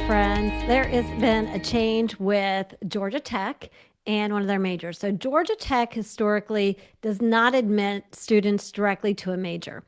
friends. There has been a change with Georgia Tech and one of their majors. So, Georgia Tech historically does not admit students directly to a major.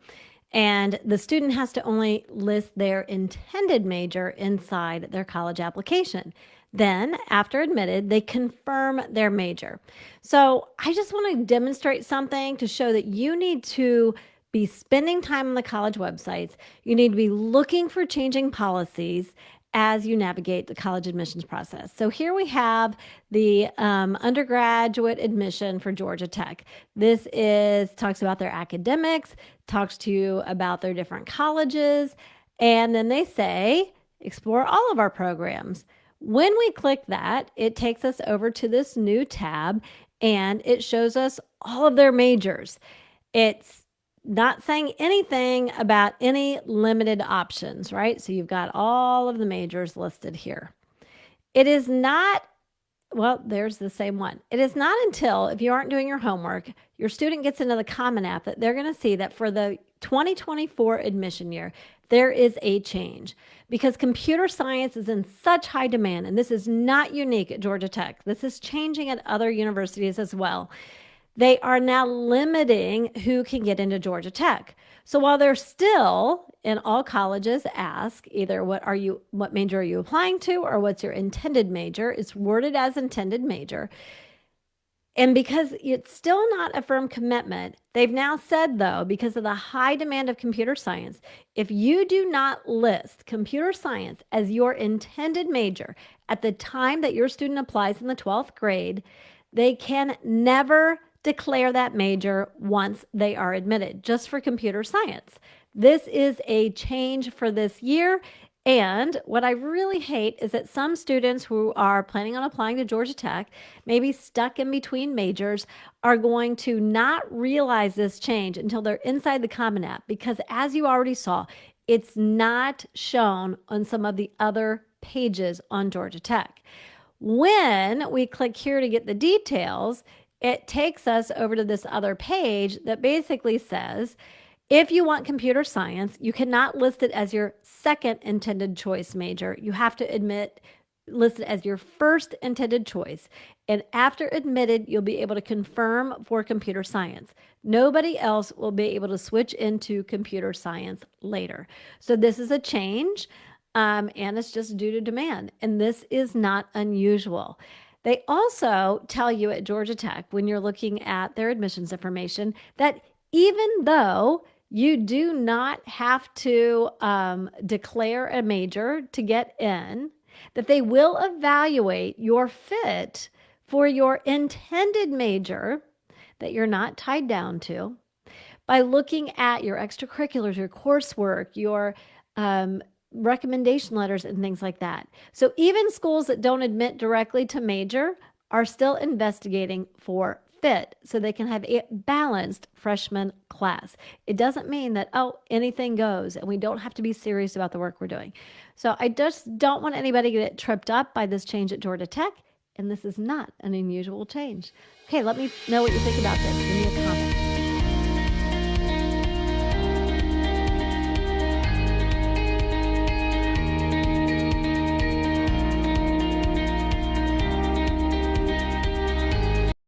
And the student has to only list their intended major inside their college application. Then, after admitted, they confirm their major. So, I just want to demonstrate something to show that you need to be spending time on the college websites. You need to be looking for changing policies as you navigate the college admissions process. So here we have the undergraduate admission for Georgia Tech. This talks about their academics, talks to you about their different colleges, and then they say explore all of our programs. When we click that, it takes us over to this new tab and it shows us all of their majors. It's not saying anything about any limited options, right? So you've got all of the majors listed here. It is not, well, there's the same one. It is not until, if you aren't doing your homework, your student gets into the Common App that they're going to see that for the 2024 admission year, there is a change because computer science is in such high demand, and this is not unique at Georgia Tech. This is changing at other universities as well. They are now limiting who can get into Georgia Tech. So while they're still in all colleges ask either what major are you applying to or what's your intended major, it's worded as intended major. And because it's still not a firm commitment, they've now said, though, because of the high demand of computer science, if you do not list computer science as your intended major at the time that your student applies in the 12th grade, they can never declare that major once they are admitted, just for computer science. This is a change for this year. And what I really hate is that some students who are planning on applying to Georgia Tech, maybe stuck in between majors, are going to not realize this change until they're inside the Common App, because as you already saw, it's not shown on some of the other pages on Georgia Tech. When we click here to get the details, it takes us over to this other page that basically says, if you want computer science, you cannot list it as your second intended choice major. You have to list it as your first intended choice. And after admitted, you'll be able to confirm for computer science. Nobody else will be able to switch into computer science later. So this is a change, and it's just due to demand. And this is not unusual. They also tell you at Georgia Tech, when you're looking at their admissions information, that even though you do not have to declare a major to get in, that they will evaluate your fit for your intended major that you're not tied down to by looking at your extracurriculars, your coursework, your recommendation letters and things like that. So even schools that don't admit directly to major are still investigating for fit so they can have a balanced freshman class. It doesn't mean that, oh, anything goes and we don't have to be serious about the work we're doing. So I just don't want anybody to get tripped up by this change at Georgia Tech, and this is not an unusual change. Okay, let me know what you think about this. Give me a comment.